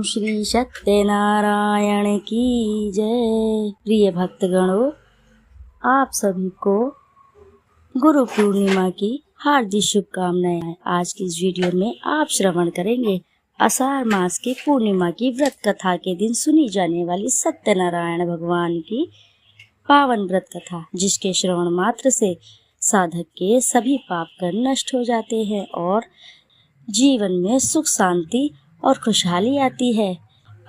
श्री सत्यनारायण की जय। प्रिय भक्तगणों, आप सभी को गुरु पूर्णिमा की हार्दिक शुभकामनाएं। आज की इस वीडियो में आप श्रवण करेंगे आषाढ़ मास की पूर्णिमा की व्रत कथा के दिन सुनी जाने वाली सत्यनारायण भगवान की पावन व्रत कथा, जिसके श्रवण मात्र से साधक के सभी पाप कर नष्ट हो जाते हैं और जीवन में सुख शांति और खुशहाली आती है।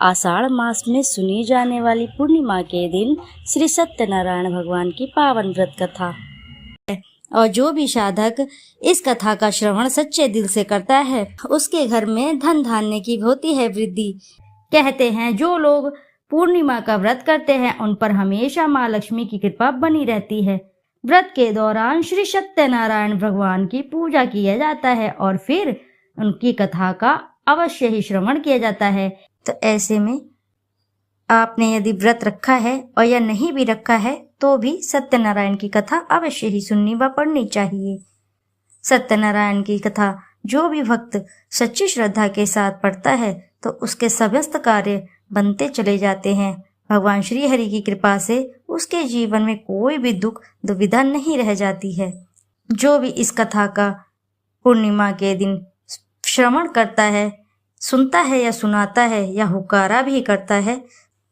आषाढ़ मास में सुनी जाने वाली पूर्णिमा के दिन श्री सत्यनारायण भगवान की पावन व्रत कथा और जो भी साधक इस कथा का श्रवण सच्चे दिल से करता है, उसके घर में धन धान्य की होती है वृद्धि। कहते हैं जो लोग पूर्णिमा का व्रत करते हैं उन पर हमेशा माँ लक्ष्मी की कृपा बनी रहती है। व्रत के दौरान श्री सत्यनारायण भगवान की पूजा किया जाता है और फिर उनकी कथा का अवश्य ही श्रवण किया जाता है। तो ऐसे में आपने यदि व्रत रखा है और या नहीं भी रखा है तो भी सत्यनारायण की कथा अवश्य ही सुननी व पढ़नी चाहिए। सत्यनारायण की कथा जो भी भक्त सच्ची श्रद्धा के साथ पढ़ता है तो उसके समस्त कार्य बनते चले जाते हैं। भगवान श्री हरि की कृपा से उसके जीवन में कोई भी दुख दुविधा नहीं रह जाती है। जो भी इस कथा का पूर्णिमा के दिन श्रवण करता है, सुनता है या सुनाता है या हुकारा भी करता है,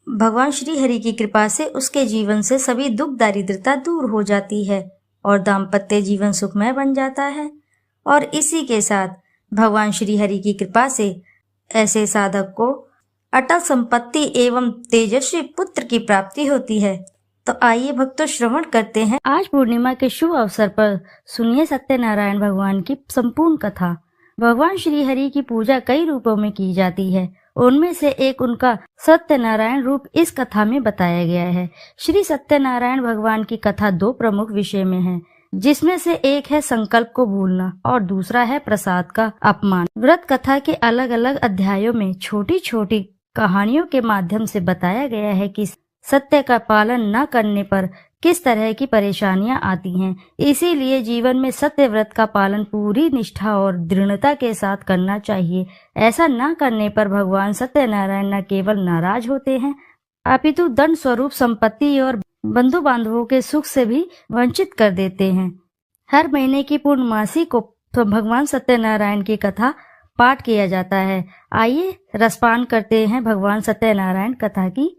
भगवान श्री हरि की कृपा से उसके जीवन से सभी दुख दारिद्रता दूर हो जाती है और दाम्पत्य जीवन सुखमय बन जाता है। और इसी के साथ भगवान श्री हरि की कृपा से ऐसे साधक को अटल संपत्ति एवं तेजस्वी पुत्र की प्राप्ति होती है। तो आइए भक्तों श्रवण करते हैं आज पूर्णिमा के शुभ अवसर पर सुनिए सत्यनारायण भगवान की संपूर्ण कथा। भगवान श्री हरि की पूजा कई रूपों में की जाती है, उनमें से एक उनका सत्यनारायण रूप इस कथा में बताया गया है। श्री सत्यनारायण भगवान की कथा दो प्रमुख विषय में है, जिसमें से एक है संकल्प को भूलना और दूसरा है प्रसाद का अपमान। व्रत कथा के अलग अलग अध्यायों में छोटी छोटी कहानियों के माध्यम से बताया गया है कि सत्य का पालन न करने पर किस तरह की परेशानियां आती हैं। इसीलिए जीवन में सत्य व्रत का पालन पूरी निष्ठा और दृढ़ता के साथ करना चाहिए। ऐसा न करने पर भगवान सत्यनारायण न केवल नाराज होते हैं अपितु दंड स्वरूप संपत्ति और बंधु बांधवों के सुख से भी वंचित कर देते हैं। हर महीने की पूर्णमासी को तो भगवान सत्यनारायण की कथा पाठ किया जाता है। आइए रसपान करते हैं भगवान सत्यनारायण कथा की।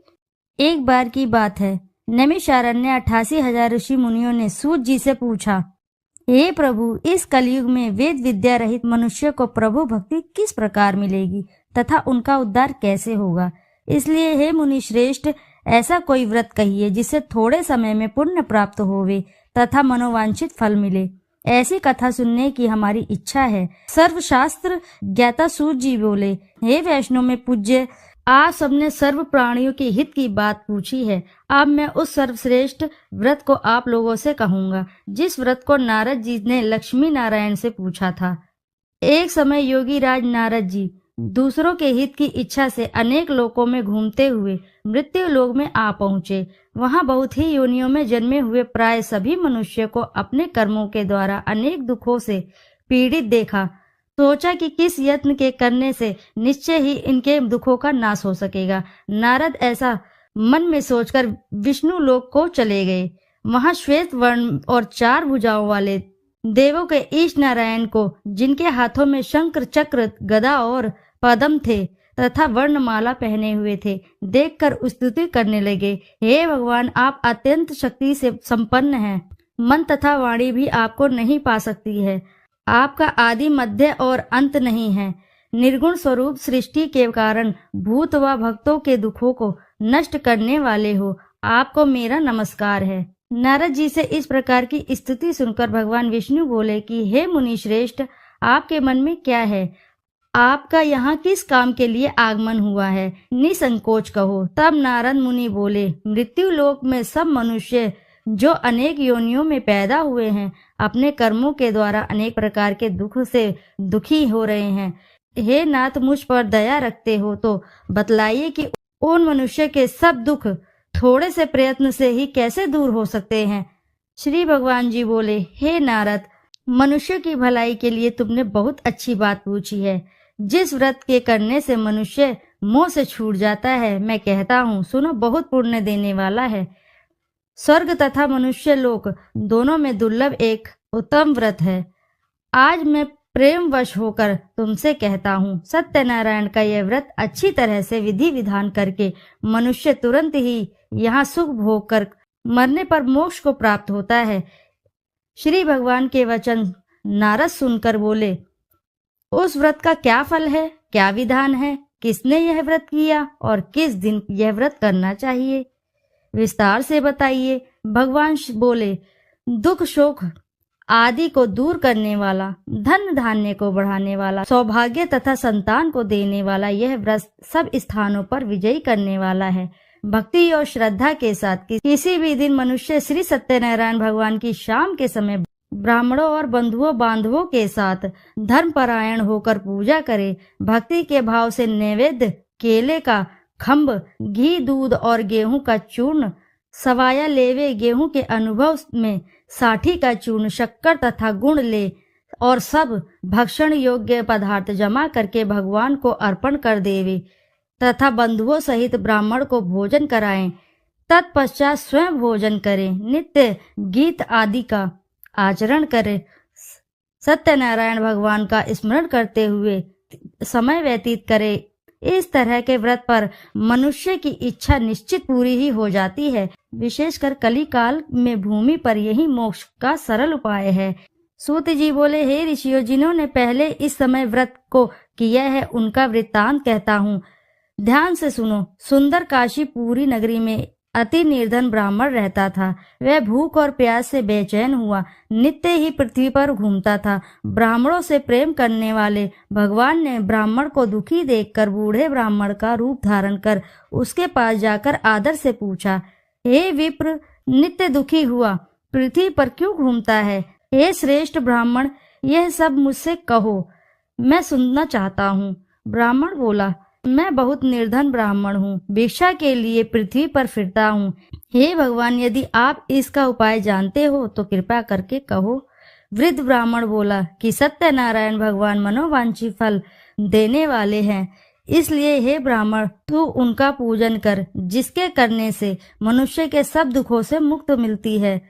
एक बार की बात है, नैमिषारण्य 88,000 ऋषि मुनियों ने सूत जी से पूछा, हे प्रभु, इस कलयुग में वेद विद्या रहित मनुष्य को प्रभु भक्ति किस प्रकार मिलेगी तथा उनका उद्धार कैसे होगा। इसलिए हे मुनि श्रेष्ठ, ऐसा कोई व्रत कहिए जिससे थोड़े समय में पुण्य प्राप्त होवे तथा मनोवांछित फल मिले। ऐसी कथा सुनने की हमारी इच्छा है। सर्वशास्त्र ज्ञाता सूत जी बोले, हे वैष्णव में पूज्य, आप सबने सर्व प्राणियों के हित की बात पूछी है। अब मैं उस सर्वश्रेष्ठ व्रत को आप लोगों से कहूंगा, जिस व्रत को नारद जी ने लक्ष्मी नारायण से पूछा था। एक समय योगी राज नारद जी दूसरों के हित की इच्छा से अनेक लोकों में घूमते हुए मृत्यु लोक में आ पहुँचे। वहाँ बहुत ही योनियों में जन्मे हुए प्राय सभी मनुष्य को अपने कर्मों के द्वारा अनेक दुखों से पीड़ित देखा। सोचा कि किस यत्न के करने से निश्चय ही इनके दुखों का नाश हो सकेगा। नारद ऐसा मन में सोचकर विष्णु लोक को चले गए। वहां श्वेत वर्ण और 4 भुजाओं वाले देवों के ईश नारायण को, जिनके हाथों में शंकर चक्र गदा और पद्म थे तथा वर्णमाला पहने हुए थे, देखकर स्तुति करने लगे, हे भगवान, आप अत्यंत शक्ति से संपन्न हैं। मन तथा वाणी भी आपको नहीं पा सकती है। आपका आदि मध्य और अंत नहीं है। निर्गुण स्वरूप सृष्टि के कारण भूत व भक्तों के दुखों को नष्ट करने वाले हो, आपको मेरा नमस्कार है। नारद जी से इस प्रकार की स्तुति सुनकर भगवान विष्णु बोले कि हे मुनि श्रेष्ठ, आपके मन में क्या है? आपका यहाँ किस काम के लिए आगमन हुआ है? निसंकोच कहो। तब नारद मुनि बोले, मृत्यु लोक में सब मनुष्य जो अनेक योनियों में पैदा हुए हैं, अपने कर्मों के द्वारा अनेक प्रकार के दुख से दुखी हो रहे हैं। हे नाथ, मुझ पर दया रखते हो तो बतलाइए कि उन मनुष्य के सब दुख थोड़े से प्रयत्न से ही कैसे दूर हो सकते हैं। श्री भगवान जी बोले, हे नारद, मनुष्य की भलाई के लिए तुमने बहुत अच्छी बात पूछी है। जिस व्रत के करने से मनुष्य मुंह से छूट जाता है। मैं कहता हूँ सुनो, बहुत पुण्य देने वाला है। स्वर्ग तथा मनुष्य लोक दोनों में दुर्लभ एक उत्तम व्रत है। आज मैं प्रेमवश होकर तुमसे कहता हूँ, सत्यनारायण का यह व्रत अच्छी तरह से विधि विधान करके मनुष्य तुरंत ही यहाँ सुख भोग कर मरने पर मोक्ष को प्राप्त होता है। श्री भगवान के वचन नारद सुनकर बोले, उस व्रत का क्या फल है, क्या विधान है, किसने यह व्रत किया और किस दिन यह व्रत करना चाहिए, विस्तार से बताइए। भगवान बोले, दुख शोक आदि को दूर करने वाला, धन धान्य को बढ़ाने वाला, सौभाग्य तथा संतान को देने वाला यह व्रत सब स्थानों पर विजयी करने वाला है। भक्ति और श्रद्धा के साथ किसी भी दिन मनुष्य श्री सत्यनारायण भगवान की शाम के समय ब्राह्मणों और बंधुओं बांधवों के साथ धर्मपरायण होकर पूजा करे। भक्ति के भाव से नैवेद्य केले का खम्भ, घी, दूध और गेहूं का चूर्ण, सवाया लेवे गेहूं के अनुभव में साठी का चूर्ण, शक्कर तथा गुड़ ले और सब भक्षण योग्य पदार्थ जमा करके भगवान को अर्पण कर देवे तथा बंधुओं सहित ब्राह्मण को भोजन कराएं। तत्पश्चात स्वयं भोजन करें, नित्य गीत आदि का आचरण करें, सत्यनारायण भगवान का स्मरण करते हुए समय व्यतीत करें। इस तरह के व्रत पर मनुष्य की इच्छा निश्चित पूरी ही हो जाती है। विशेषकर कली काल में भूमि पर यही मोक्ष का सरल उपाय है। सूत जी बोले, हे ऋषियों, जिन्होंने पहले इस समय व्रत को किया है उनका वृत्तांत कहता हूँ, ध्यान से सुनो। सुंदर काशीपुरी नगरी में अति निर्धन ब्राह्मण रहता था। वह भूख और प्यास से बेचैन हुआ नित्य ही पृथ्वी पर घूमता था। ब्राह्मणों से प्रेम करने वाले भगवान ने ब्राह्मण को दुखी देखकर बूढ़े ब्राह्मण का रूप धारण कर उसके पास जाकर आदर से पूछा, हे विप्र, नित्य दुखी हुआ पृथ्वी पर क्यों घूमता है? हे श्रेष्ठ ब्राह्मण, यह सब मुझसे कहो, मैं सुनना चाहता हूँ। ब्राह्मण बोला, मैं बहुत निर्धन ब्राह्मण हूँ, भिक्षा के लिए पृथ्वी पर फिरता हूँ। हे भगवान, यदि आप इसका उपाय जानते हो तो कृपा करके कहो। वृद्ध ब्राह्मण बोला कि सत्यनारायण भगवान मनोवांछित फल देने वाले हैं, इसलिए हे ब्राह्मण, तू उनका पूजन कर, जिसके करने से मनुष्य के सब दुखों से मुक्त मिलती है।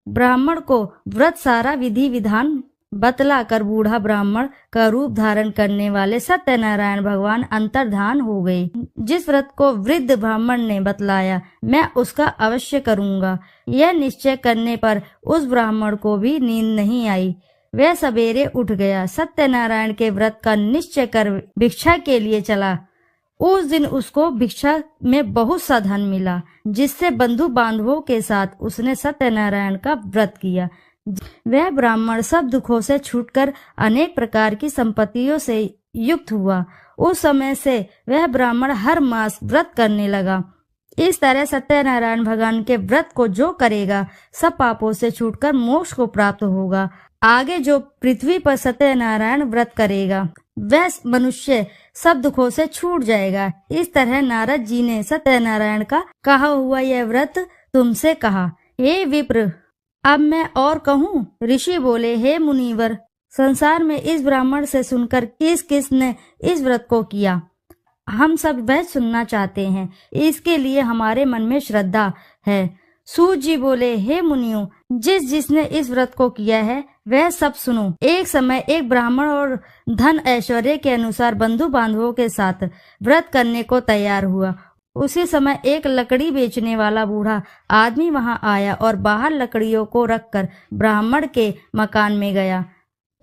ब्राह्मण को व्रत सारा विधि विधान बतलाकर बूढ़ा ब्राह्मण का रूप धारण करने वाले सत्यनारायण भगवान अंतर्धान हो गए। जिस व्रत को वृद्ध ब्राह्मण ने बतलाया, मैं उसका अवश्य करूंगा। यह निश्चय करने पर उस ब्राह्मण को भी नींद नहीं आई। वह सवेरे उठ गया, सत्यनारायण के व्रत का निश्चय कर भिक्षा के लिए चला। उस दिन उसको भिक्षा में बहुत सा धन मिला, जिससे बंधु बांधवों के साथ उसने सत्यनारायण का व्रत किया। वह ब्राह्मण सब दुखों से छूटकर अनेक प्रकार की संपत्तियों से युक्त हुआ। उस समय से वह ब्राह्मण हर मास व्रत करने लगा। इस तरह सत्यनारायण भगवान के व्रत को जो करेगा सब पापों से छूटकर मोक्ष को प्राप्त होगा। आगे जो पृथ्वी पर सत्यनारायण व्रत करेगा वह मनुष्य सब दुखों से छूट जाएगा। इस तरह नारद जी ने सत्यनारायण का कहा हुआ यह व्रत तुमसे कहा। हे विप्र, अब मैं और कहूँ? ऋषि बोले, हे मुनिवर, संसार में इस ब्राह्मण से सुनकर किस किस ने इस व्रत को किया, हम सब वह सुनना चाहते हैं। इसके लिए हमारे मन में श्रद्धा है। सूत जी बोले, हे मुनियों, जिसने इस व्रत को किया है वह सब सुनो। एक समय एक ब्राह्मण और धन ऐश्वर्य के अनुसार बंधु बांधवों के साथ व्रत करने को तैयार हुआ। उसी समय एक लकड़ी बेचने वाला बूढ़ा आदमी वहां आया और बाहर लकड़ियों को रखकर ब्राह्मण के मकान में गया।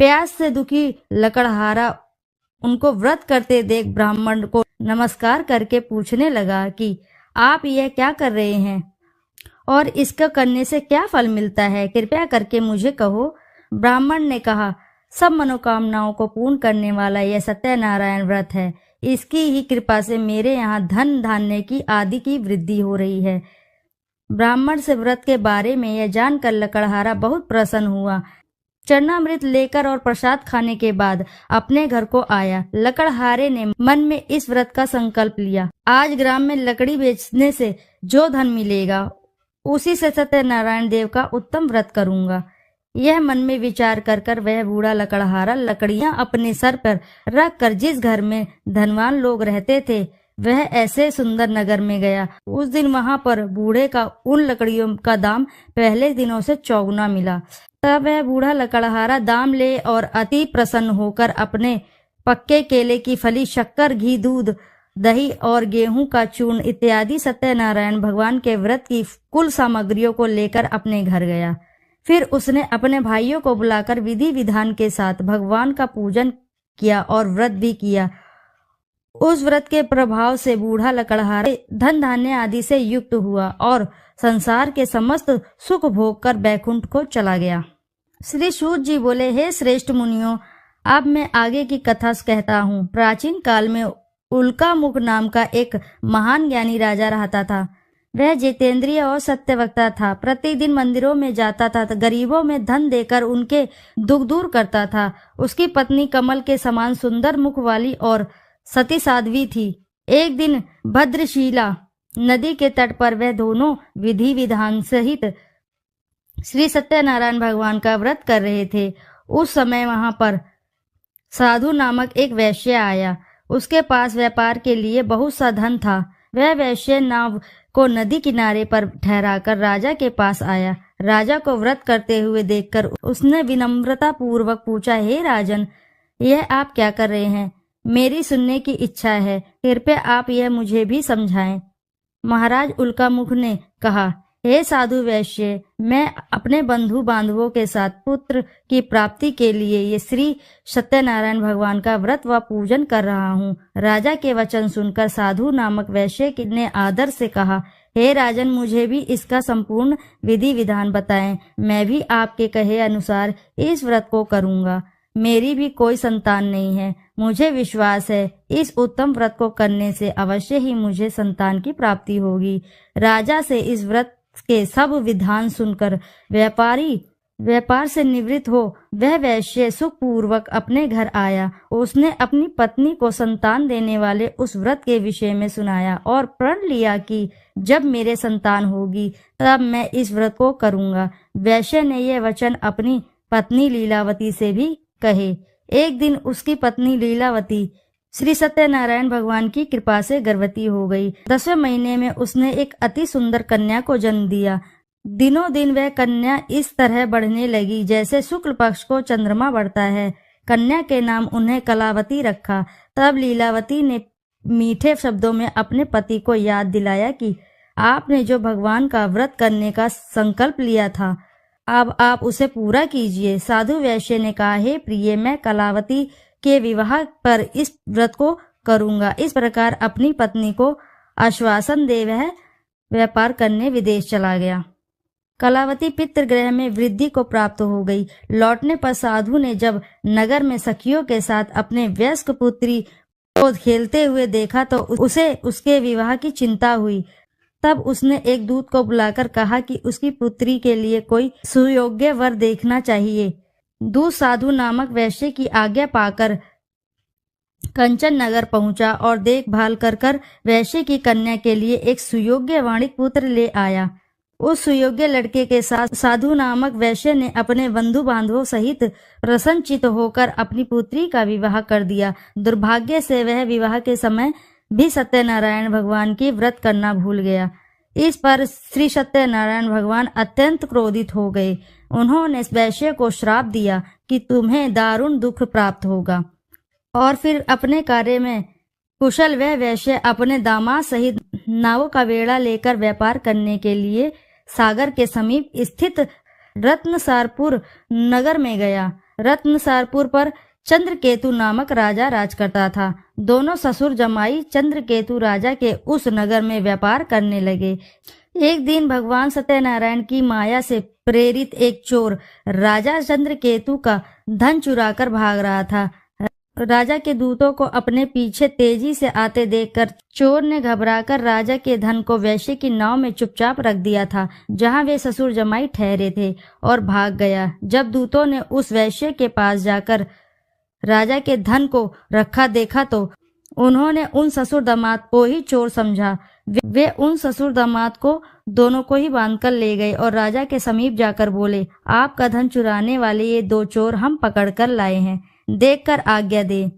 प्यास से दुखी लकड़हारा उनको व्रत करते देख ब्राह्मण को नमस्कार करके पूछने लगा कि आप यह क्या कर रहे हैं और इसका करने से क्या फल मिलता है, कृपया करके मुझे कहो। ब्राह्मण ने कहा, सब मनोकामनाओं को पूर्ण करने वाला यह सत्यनारायण व्रत है। इसकी ही कृपा से मेरे यहाँ धन धान्य की आदि की वृद्धि हो रही है। ब्राह्मण से व्रत के बारे में यह जानकर लकड़हारा बहुत प्रसन्न हुआ। चरणामृत लेकर और प्रसाद खाने के बाद अपने घर को आया। लकड़हारे ने मन में इस व्रत का संकल्प लिया, आज ग्राम में लकड़ी बेचने से जो धन मिलेगा उसी से सत्यनारायण देव का उत्तम व्रत करूंगा। यह मन में विचार कर कर वह बूढ़ा लकड़हारा लकड़ियां अपने सर पर रख कर जिस घर में धनवान लोग रहते थे वह ऐसे सुंदर नगर में गया। उस दिन वहां पर बूढ़े का उन लकड़ियों का दाम पहले दिनों से चौगुना मिला। तब वह बूढ़ा लकड़हारा दाम ले और अति प्रसन्न होकर अपने पक्के केले की फली, शक्कर, घी, दूध, दही और गेहूं का चूर्ण इत्यादि सत्यनारायण भगवान के व्रत की कुल सामग्रियों को लेकर अपने घर गया। फिर उसने अपने भाइयों को बुलाकर विधि विधान के साथ भगवान का पूजन किया और व्रत भी किया। उस व्रत के प्रभाव से बूढ़ा लकड़हारा धन धान्य आदि से युक्त हुआ और संसार के समस्त सुख भोग कर बैकुंठ को चला गया। श्री सूत जी बोले, हे श्रेष्ठ मुनियों, अब मैं आगे की कथा कहता हूँ। प्राचीन काल में उल्कामुख नाम का एक महान ज्ञानी राजा रहता था। वह जितेंद्रिय और सत्यवक्ता था। प्रतिदिन मंदिरों में जाता था, गरीबों में धन देकर उनके दुख दूर करता था। उसकी पत्नी कमल के समान सुंदर मुख वाली और सती साध्वी थी। एक दिन भद्रशिला नदी के तट पर वह दोनों विधि विधान सहित श्री सत्यनारायण भगवान का व्रत कर रहे थे। उस समय वहां पर साधु नामक एक वैश्य आया। उसके पास व्यापार के लिए बहुत सा धन था। वह वैश्य नाव को नदी किनारे पर ठहराकर राजा के पास आया। राजा को व्रत करते हुए देखकर उसने विनम्रता पूर्वक पूछा, हे राजन, यह आप क्या कर रहे हैं? मेरी सुनने की इच्छा है, कृपया आप यह मुझे भी समझाएं। महाराज उल्कामुख ने कहा, हे साधु वैश्य, मैं अपने बंधु बांधवों के साथ पुत्र की प्राप्ति के लिए ये श्री सत्यनारायण भगवान का व्रत व पूजन कर रहा हूँ। राजा के वचन सुनकर साधु नामक वैश्य ने आदर से कहा, हे राजन, मुझे भी इसका संपूर्ण विधि विधान बताएं। मैं भी आपके कहे अनुसार इस व्रत को करूँगा। मेरी भी कोई संतान नहीं है। मुझे विश्वास है इस उत्तम व्रत को करने से अवश्य ही मुझे संतान की प्राप्ति होगी। राजा से इस व्रत के सब विधान सुनकर व्यापार से निवृत्त हो वह वैश्य सुखपूर्वक अपने घर आया। उसने अपनी पत्नी को संतान देने वाले उस व्रत के विषय में सुनाया और प्रण लिया कि जब मेरे संतान होगी तब मैं इस व्रत को करूंगा। वैश्य ने यह वचन अपनी पत्नी लीलावती से भी कहे। एक दिन उसकी पत्नी लीलावती श्री सत्यनारायण भगवान की कृपा से गर्भवती हो गई। 10वें महीने में उसने एक अति सुंदर कन्या को जन्म दिया। दिनों दिन वह कन्या इस तरह बढ़ने लगी जैसे शुक्ल पक्ष को चंद्रमा बढ़ता है। कन्या के नाम उन्हें कलावती रखा। तब लीलावती ने मीठे शब्दों में अपने पति को याद दिलाया कि आपने जो भगवान का व्रत करने का संकल्प लिया था, अब आप उसे पूरा कीजिए। साधु वैश्य ने कहा, हे प्रिय, मैं कलावती के विवाह पर इस व्रत को करूंगा। इस प्रकार अपनी पत्नी को आश्वासन दे वह व्यापार करने विदेश चला गया। कलावती पितृगृह में वृद्धि को प्राप्त हो गई। लौटने पर साधु ने जब नगर में सखियों के साथ अपने वयस्क पुत्री को खेलते हुए देखा तो उसे उसके विवाह की चिंता हुई। तब उसने एक दूत को बुलाकर कहा कि उसकी पुत्री के लिए कोई सुयोग्य वर देखना चाहिए। दूत साधु नामक वैश्य की आज्ञा पाकर कंचन नगर पहुंचा और देखभाल कर वैश्य की कन्या के लिए एक सुयोग्य वाणिक पुत्र ले आया। उस सुयोग्य लड़के के साथ साधु नामक वैश्य ने अपने बंधु बांधवों सहित प्रसन्नचित होकर अपनी पुत्री का विवाह कर दिया। दुर्भाग्य से वह विवाह के समय भी सत्यनारायण भगवान की व्रत करना भूल गया। इस पर श्री सत्यनारायण भगवान अत्यंत क्रोधित हो गए। उन्होंने वैश्य को श्राप दिया कि तुम्हें दारुण दुख प्राप्त होगा। और फिर अपने कार्य में कुशल वह वैश्य अपने दामाद सहित नावों का बेड़ा लेकर व्यापार करने के लिए सागर के समीप स्थित रत्नसारपुर नगर में गया। रत्नसारपुर पर चंद्रकेतु नामक राजा राज करता था। दोनों ससुर जमाई चंद्रकेतु राजा के उस नगर में व्यापार करने लगे। एक दिन भगवान सत्यनारायण की माया से प्रेरित एक चोर राजा चंद्रकेतु का धन चुराकर भाग रहा था। राजा के दूतों को अपने पीछे तेजी से आते देखकर चोर ने घबराकर राजा के धन को वैश्य की नाव में चुपचाप रख दिया था जहां वे ससुर जमाई ठहरे थे और भाग गया। जब दूतों ने उस वैश्य के पास जाकर राजा के धन को रखा देखा तो उन्होंने उन ससुर दामाद को ही चोर समझा। वे उन ससुर दामाद को दोनों को ही बांधकर ले गए और राजा के समीप जाकर बोले, आपका धन चुराने वाले ये 2 चोर हम पकड़कर लाए हैं, देखकर आज्ञा दे।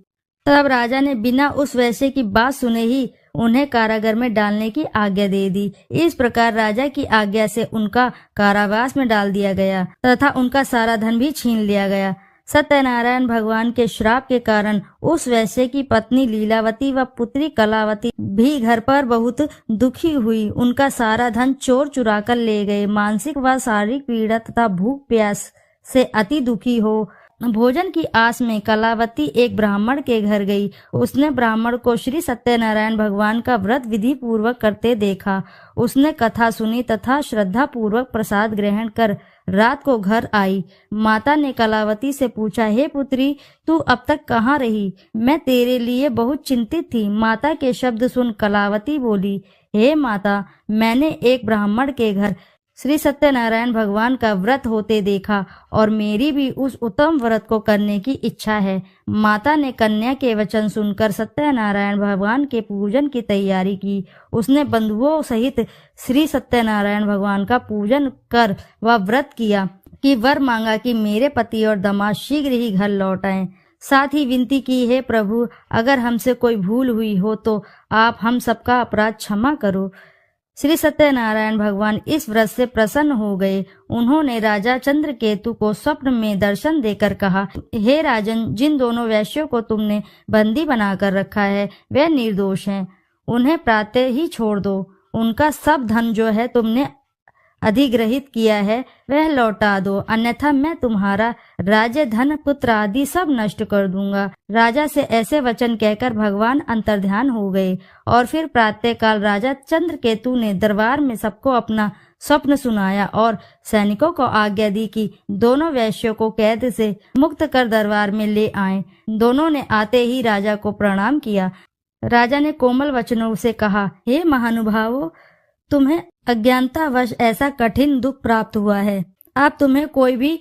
तब राजा ने बिना उस वैश्य की बात सुने ही उन्हें कारागार में डालने की आज्ञा दे दी। इस प्रकार राजा की आज्ञा से उनका कारावास में डाल दिया गया तथा उनका सारा धन भी छीन लिया गया। सत्यनारायण भगवान के श्राप के कारण उस वैश्य की पत्नी लीलावती व पुत्री कलावती भी घर पर बहुत दुखी हुई। उनका सारा धन चोर चुरा कर ले गए। मानसिक व शारीरिक पीड़ा तथा भूख प्यास से अति दुखी हो भोजन की आस में कलावती एक ब्राह्मण के घर गई। उसने ब्राह्मण को श्री सत्यनारायण भगवान का व्रत विधि पूर्वक करते देखा। उसने कथा सुनी तथा श्रद्धा पूर्वक प्रसाद ग्रहण कर रात को घर आई। माता ने कलावती से पूछा, हे पुत्री, तू अब तक कहाँ रही? मैं तेरे लिए बहुत चिंतित थी। माता के शब्द सुन कलावती बोली, हे माता, मैंने एक ब्राह्मण के घर श्री सत्यनारायण भगवान का व्रत होते देखा और मेरी भी उस उत्तम व्रत को करने की इच्छा है। माता ने कन्या के वचन सुनकर सत्यनारायण भगवान के पूजन की तैयारी की। उसने बंधुओं सहित श्री सत्यनारायण भगवान का पूजन कर वह व्रत किया कि वर मांगा कि मेरे पति और दामाद शीघ्र ही घर लौट आएं। साथ ही विनती की, हे प्रभु, अगर हमसे कोई भूल हुई हो तो आप हम सबका अपराध क्षमा करो। श्री सत्यनारायण भगवान इस व्रत से प्रसन्न हो गए। उन्होंने राजा चंद्रकेतु को स्वप्न में दर्शन देकर कहा, हे राजन, जिन दोनों वैश्यों को तुमने बंदी बनाकर रखा है वे निर्दोष हैं। उन्हें प्रातः ही छोड़ दो। उनका सब धन जो है तुमने अधिग्रहित किया है वह लौटा दो, अन्यथा मैं तुम्हारा राज्य, धन, पुत्र आदि सब नष्ट कर दूंगा। राजा से ऐसे वचन कहकर भगवान अंतर्ध्यान हो गए और फिर प्रातःकाल राजा चंद्रकेतु ने दरबार में सबको अपना स्वप्न सुनाया और सैनिकों को आज्ञा दी कि दोनों वैश्यों को कैद से मुक्त कर दरबार में ले आए। दोनों ने आते ही राजा को प्रणाम किया। राजा ने कोमल वचनों से कहा, हे महानुभावों, तुम्हें अज्ञानतावश ऐसा कठिन दुख प्राप्त हुआ है। अब तुम्हें कोई भी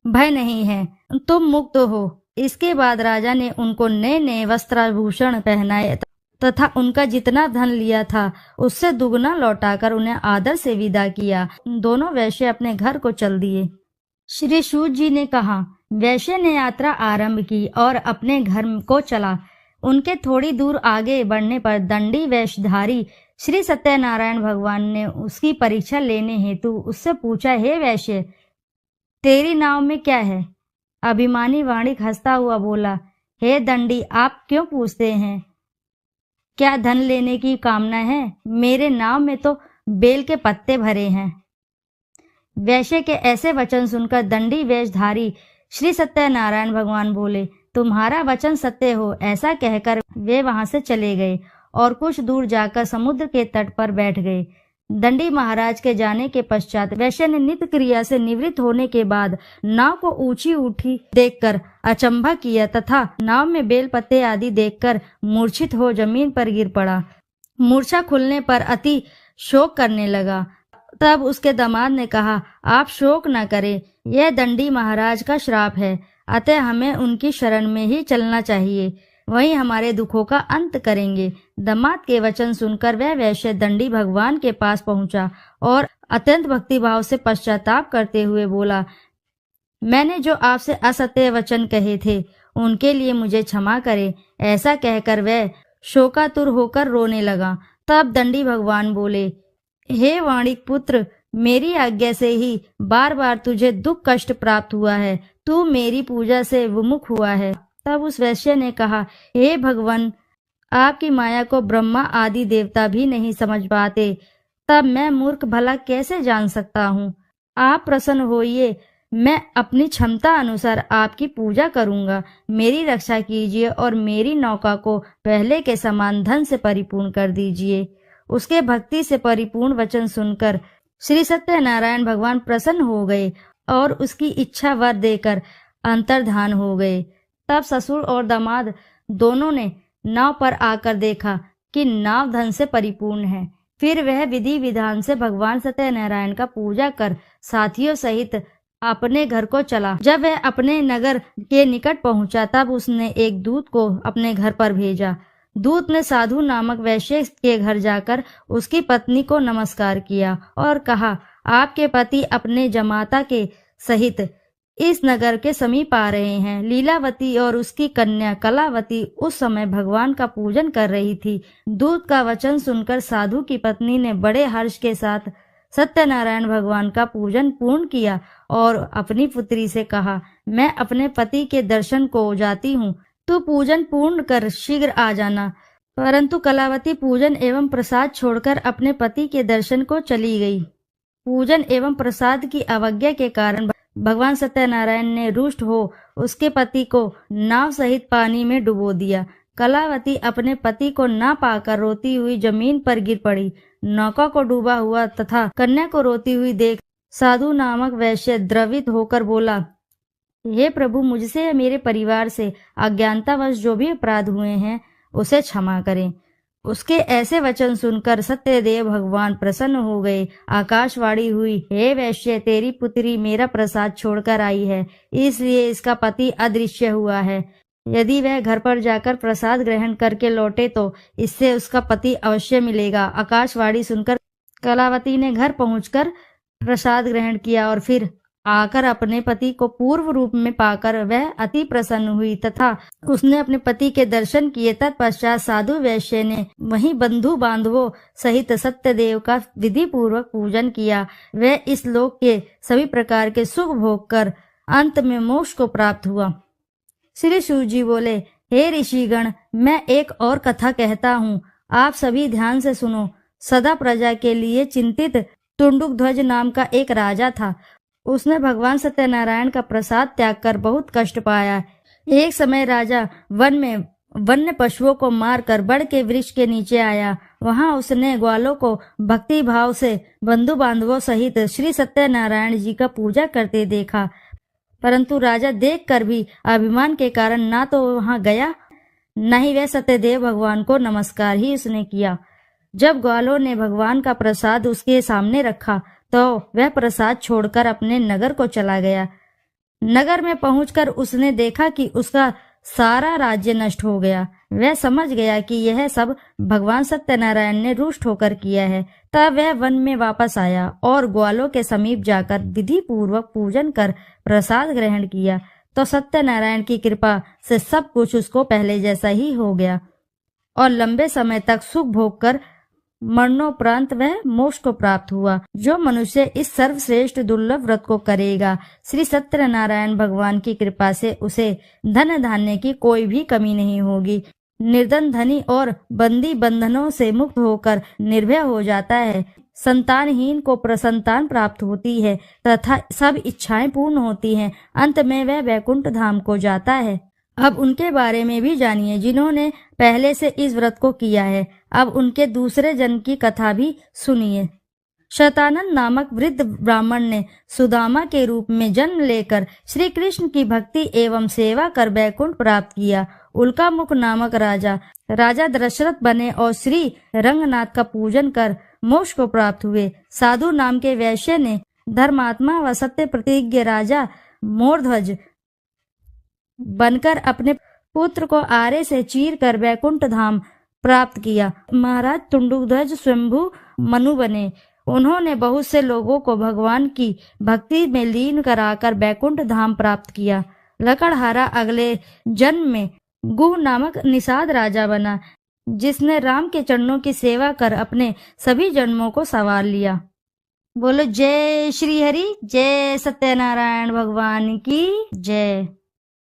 भय नहीं है, तुम मुक्त हो। इसके बाद राजा ने उनको नए नए वस्त्राभूषण पहनाए तथा उनका जितना धन लिया था उससे दुगना लौटाकर उन्हें आदर से विदा किया। दोनों वैश्य अपने घर को चल दिए। श्री सूत जी ने कहा, वैश्य ने यात्रा आरंभ की और अपने घर को चला। उनके थोड़ी दूर आगे बढ़ने पर दंडी वेशधारी श्री सत्यनारायण भगवान ने उसकी परीक्षा लेने हेतु उससे पूछा, हे वैश्य, तेरी नाव में क्या है? अभिमानी वाणिक हंसता हुआ बोला, हे दंडी, आप क्यों पूछते हैं? क्या धन लेने की कामना है? मेरे नाव में तो बेल के पत्ते भरे हैं। वैश्य के ऐसे वचन सुनकर दंडी वेशधारी श्री सत्यनारायण भगवान बोले, तुम्हारा वचन सत्य हो। ऐसा कहकर वे वहां से चले गए और कुछ दूर जाकर समुद्र के तट पर बैठ गए। दंडी महाराज के जाने के पश्चात वैश्य ने नित्य क्रिया से निवृत्त होने के बाद नाव को ऊंची उठी देखकर अचंभा किया तथा नाव में बेल पत्ते आदि देखकर मूर्छित हो जमीन पर गिर पड़ा। मूर्छा खुलने पर अति शोक करने लगा। तब उसके दामाद ने कहा, आप शोक न करें, यह दंडी महाराज का श्राप है, अतः हमें उनकी शरण में ही चलना चाहिए, वही हमारे दुखों का अंत करेंगे। दामाद के वचन सुनकर वह वैश्य दंडी भगवान के पास पहुंचा और अत्यंत भक्तिभाव से पश्चाताप करते हुए बोला, मैंने जो आपसे असत्य वचन कहे थे उनके लिए मुझे क्षमा करें। ऐसा कहकर वह शोकातुर होकर रोने लगा। तब दंडी भगवान बोले, हे वाणिक पुत्र, मेरी आज्ञा से ही बार बार तुझे दुख कष्ट प्राप्त हुआ है। तू मेरी पूजा से विमुख हुआ है। तब उस वैश्य ने कहा, हे भगवान, आपकी माया को ब्रह्मा आदि देवता भी नहीं समझ पाते, तब मैं मूर्ख भला कैसे जान सकता हूँ? आप प्रसन्न होइए, मैं अपनी क्षमता अनुसार आपकी पूजा करूँगा। मेरी रक्षा कीजिए और मेरी नौका को पहले के समान धन से परिपूर्ण कर दीजिए। उसके भक्ति से परिपूर्ण वचन सुनकर श्री सत्यनारायण भगवान प्रसन्न हो गए और उसकी इच्छा वर देकर अंतर्धान हो गए। तब ससुर और दामाद दोनों ने नाव पर आकर देखा कि नाव धन से परिपूर्ण है। फिर वह विधि विधान से भगवान सत्यनारायण का पूजा कर साथियों सहित अपने घर को चला। जब वह अपने नगर के निकट पहुंचा तब उसने एक दूत को अपने घर पर भेजा। दूत ने साधु नामक वैश्य के घर जाकर उसकी पत्नी को नमस्कार किया और कहा, आपके पति अपने जमाता के सहित इस नगर के समीप आ रहे हैं। लीलावती और उसकी कन्या कलावती उस समय भगवान का पूजन कर रही थी। दूत का वचन सुनकर साधु की पत्नी ने बड़े हर्ष के साथ सत्यनारायण भगवान का पूजन पूर्ण किया और अपनी पुत्री से कहा, मैं अपने पति के दर्शन को जाती हूँ, तू पूजन पूर्ण कर शीघ्र आ जाना। परंतु कलावती पूजन एवं प्रसाद छोड़कर अपने पति के दर्शन को चली गई। पूजन एवं प्रसाद की अवज्ञा के कारण भगवान सत्यनारायण ने रुष्ट हो उसके पति को नाव सहित पानी में डुबो दिया। कलावती अपने पति को ना पाकर रोती हुई जमीन पर गिर पड़ी। नौका को डूबा हुआ तथा कन्या को रोती हुई देख साधु नामक वैश्य द्रवित होकर बोला, हे प्रभु, मुझसे या मेरे परिवार से अज्ञानतावश जो भी अपराध हुए हैं उसे क्षमा करें। उसके ऐसे वचन सुनकर सत्यदेव भगवान प्रसन्न हो गए। आकाशवाणी हुई, हे वैश्य, तेरी पुत्री मेरा प्रसाद छोड़कर आई है, इसलिए इसका पति अदृश्य हुआ है। यदि वह घर पर जाकर प्रसाद ग्रहण करके लौटे तो इससे उसका पति अवश्य मिलेगा। आकाशवाणी सुनकर कलावती ने घर पहुंचकर प्रसाद ग्रहण किया और फिर आकर अपने पति को पूर्व रूप में पाकर वह अति प्रसन्न हुई तथा उसने अपने पति के दर्शन किए। तत्पश्चात साधु वैश्य ने वहीं बंधु बांधवों सहित सत्यदेव का विधि पूर्वक पूजन किया। वह इस लोक के सभी प्रकार के सुख भोग कर अंत में मोक्ष को प्राप्त हुआ। श्री शिव जी बोले, हे ऋषिगण, मैं एक और कथा कहता हूँ, आप सभी ध्यान से सुनो। सदा प्रजा के लिए चिंतित टुंडुकध्वज नाम का एक राजा था। उसने भगवान सत्यनारायण का प्रसाद त्याग कर बहुत कष्ट पाया। एक समय राजा वन में वन्य पशुओं को मारकर बड़ के वृक्ष के नीचे आया। वहां उसने ग्वालों को भक्ति भाव से बंधु बांधवों सहित श्री सत्यनारायण जी का पूजा करते देखा, परंतु राजा देखकर भी अभिमान के कारण ना तो वहां गया, न ही वह सत्यदेव भगवान को नमस्कार ही उसने किया। जब ग्वालों ने भगवान का प्रसाद उसके सामने रखा तो वह प्रसाद छोड़कर अपने नगर को चला गया। नगर में पहुंचकर उसने देखा कि उसका सारा राज्य नष्ट हो गया। वह समझ गया कि यह सब भगवान सत्यनारायण ने रुष्ट होकर किया है। तब वह वन में वापस आया और ग्वालों के समीप जाकर विधि पूर्वक पूजन कर प्रसाद ग्रहण किया तो सत्यनारायण की कृपा से सब कुछ उसको पहले जैसा ही हो गया और लंबे समय तक सुख भोग कर मरणोपरांत वह मोक्ष को प्राप्त हुआ। जो मनुष्य इस सर्वश्रेष्ठ दुर्लभ व्रत को करेगा, श्री सत्यनारायण भगवान की कृपा से उसे धन धान्य की कोई भी कमी नहीं होगी। निर्धन धनी और बंदी बंधनों से मुक्त होकर निर्भय हो जाता है। संतानहीन को प्रसंतान प्राप्त होती है तथा सब इच्छाएं पूर्ण होती हैं। अंत में वह वैकुंठ धाम को जाता है। अब उनके बारे में भी जानिए जिन्होंने पहले से इस व्रत को किया है। अब उनके दूसरे जन्म की कथा भी सुनिए। शतानंद नामक वृद्ध ब्राह्मण ने सुदामा के रूप में जन्म लेकर श्री कृष्ण की भक्ति एवं सेवा कर वैकुंठ प्राप्त किया। उल्कामुख नामक राजा दशरथ बने और श्री रंगनाथ का पूजन कर मोक्ष को प्राप्त हुए। साधु नाम के वैश्य ने धर्मात्मा व सत्य प्रतिज्ञ राजा मोरध्वज बनकर अपने पुत्र को आरे से चीर कर वैकुंठ धाम प्राप्त किया। महाराज टुंडुकध्वज स्वयंभू मनु बने। उन्होंने बहुत से लोगों को भगवान की भक्ति में लीन कराकर वैकुंठ धाम प्राप्त किया। लकड़हारा अगले जन्म में गुह नामक निषाद राजा बना, जिसने राम के चरणों की सेवा कर अपने सभी जन्मों को संवार लिया। बोलो जय श्री हरि, जय सत्यनारायण भगवान की जय।